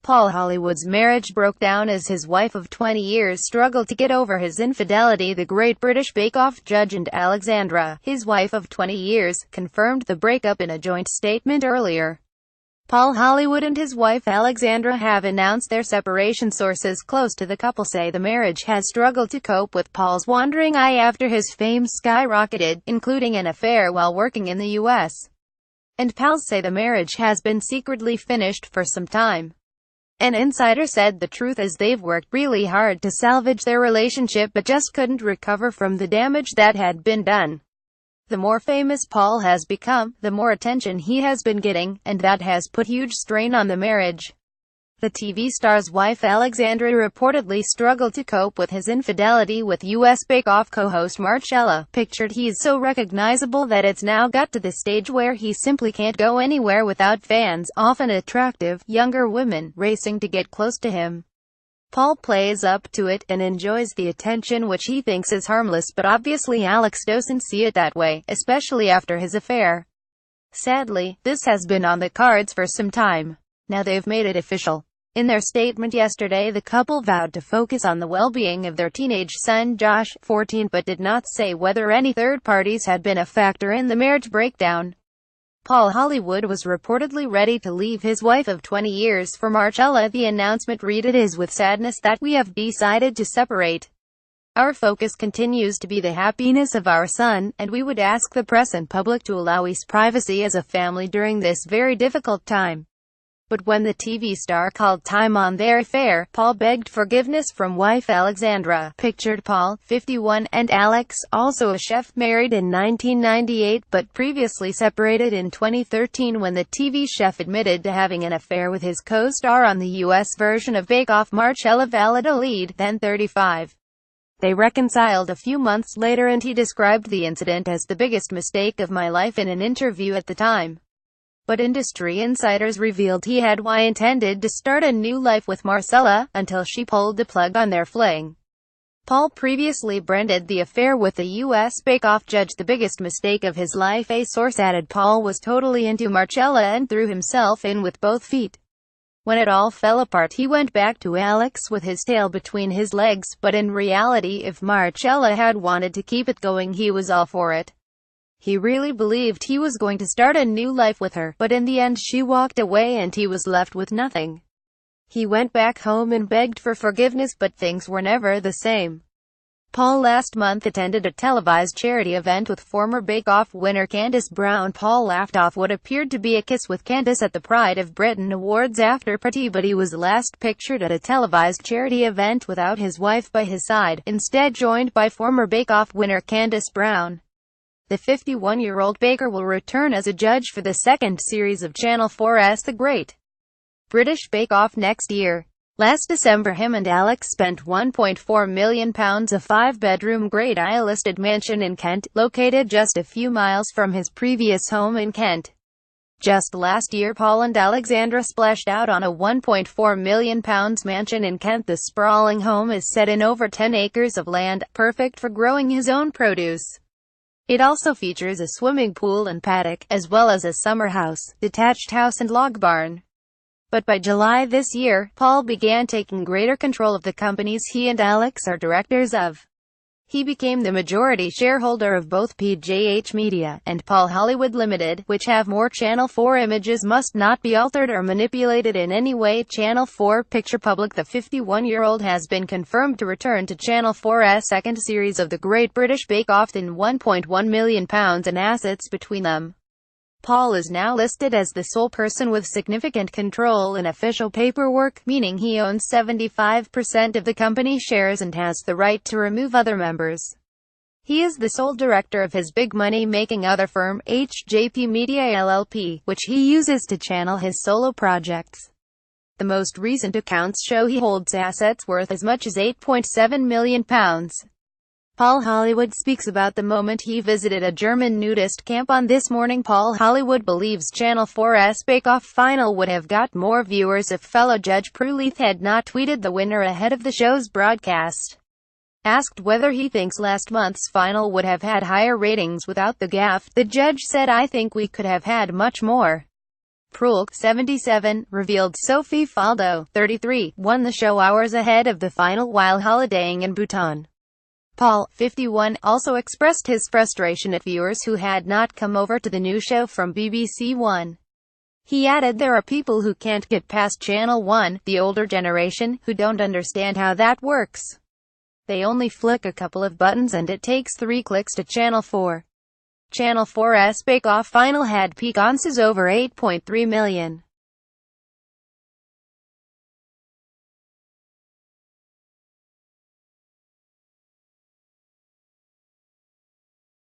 Paul Hollywood's marriage broke down as his wife of 20 years struggled to get over his infidelity. The Great British Bake Off judge and Alexandra, his wife of 20 years, confirmed the breakup in a joint statement earlier. Paul Hollywood and his wife Alexandra have announced their separation. Sources close to the couple say the marriage has struggled to cope with Paul's wandering eye after his fame skyrocketed, including an affair while working in the U.S. And pals say the marriage has been secretly finished for some time. An insider said the truth is they've worked really hard to salvage their relationship but just couldn't recover from the damage that had been done. The more famous Paul has become, the more attention he has been getting, and that has put huge strain on the marriage. The TV star's wife Alexandra reportedly struggled to cope with his infidelity with U.S. Bake Off co-host Marcella. Pictured, he's so recognizable that it's now got to the stage where he simply can't go anywhere without fans, often attractive, younger women, racing to get close to him. Paul plays up to it, and enjoys the attention which he thinks is harmless, but obviously Alex doesn't see it that way, especially after his affair. Sadly, this has been on the cards for some time. Now they've made it official. In their statement yesterday, the couple vowed to focus on the well-being of their teenage son Josh, 14, but did not say whether any third parties had been a factor in the marriage breakdown. Paul Hollywood was reportedly ready to leave his wife of 20 years for Marcella. The announcement read, "It is with sadness that we have decided to separate. Our focus continues to be the happiness of our son, and we would ask the press and public to allow us privacy as a family during this very difficult time." But when the TV star called time on their affair, Paul begged forgiveness from wife Alexandra. Pictured, Paul, 51, and Alex, also a chef, married in 1998 but previously separated in 2013 when the TV chef admitted to having an affair with his co-star on the U.S. version of Bake Off, Marcella Valladolid, then 35. They reconciled a few months later, and he described the incident as the biggest mistake of my life in an interview at the time. But industry insiders revealed he had intended to start a new life with Marcella, until she pulled the plug on their fling. Paul previously branded the affair with the U.S. Bake Off judge the biggest mistake of his life. A source added Paul was totally into Marcella and threw himself in with both feet. When it all fell apart, he went back to Alex with his tail between his legs, but in reality, if Marcella had wanted to keep it going, he was all for it. He really believed he was going to start a new life with her, but in the end she walked away and he was left with nothing. He went back home and begged for forgiveness, but things were never the same. Paul last month attended a televised charity event with former Bake Off winner Candice Brown. Paul laughed off what appeared to be a kiss with Candice at the Pride of Britain Awards after party, but he was last pictured at a televised charity event without his wife by his side, instead joined by former Bake Off winner Candice Brown. The 51-year-old baker will return as a judge for the second series of Channel 4's The Great British Bake Off next year. Last December, him and Alex spent £1.4 million, a five-bedroom Great Isle-listed mansion in Kent, located just a few miles from his previous home in Kent. Just last year, Paul and Alexandra splashed out on a £1.4 million mansion in Kent. The sprawling home is set in over 10 acres of land, perfect for growing his own produce. It also features a swimming pool and paddock, as well as a summer house, detached house and log barn. But by July this year, Paul began taking greater control of the companies he and Alex are directors of. He became the majority shareholder of both PJH Media and Paul Hollywood Limited, which have more. Channel 4 images must not be altered or manipulated in any way. Channel 4 picture public. The 51-year-old has been confirmed to return to Channel 4's second series of The Great British Bake Off in £1.1 million in assets between them. Paul is now listed as the sole person with significant control in official paperwork, meaning he owns 75% of the company shares and has the right to remove other members. He is the sole director of his big money-making other firm, HJP Media LLP, which he uses to channel his solo projects. The most recent accounts show he holds assets worth as much as £8.7 million. Paul Hollywood speaks about the moment he visited a German nudist camp on This Morning. Paul Hollywood believes Channel 4's Bake Off final would have got more viewers if fellow judge Prue Leith had not tweeted the winner ahead of the show's broadcast. Asked whether he thinks last month's final would have had higher ratings without the gaffe, the judge said, "I think we could have had much more." Krul, 77, revealed Sophie Faldo, 33, won the show hours ahead of the final while holidaying in Bhutan. Paul, 51, also expressed his frustration at viewers who had not come over to the new show from BBC One. He added, "There are people who can't get past Channel 1, the older generation, who don't understand how that works. They only flick a couple of buttons and it takes 3 clicks to Channel 4. Channel 4's Bake Off final had peak audiences over 8.3 million.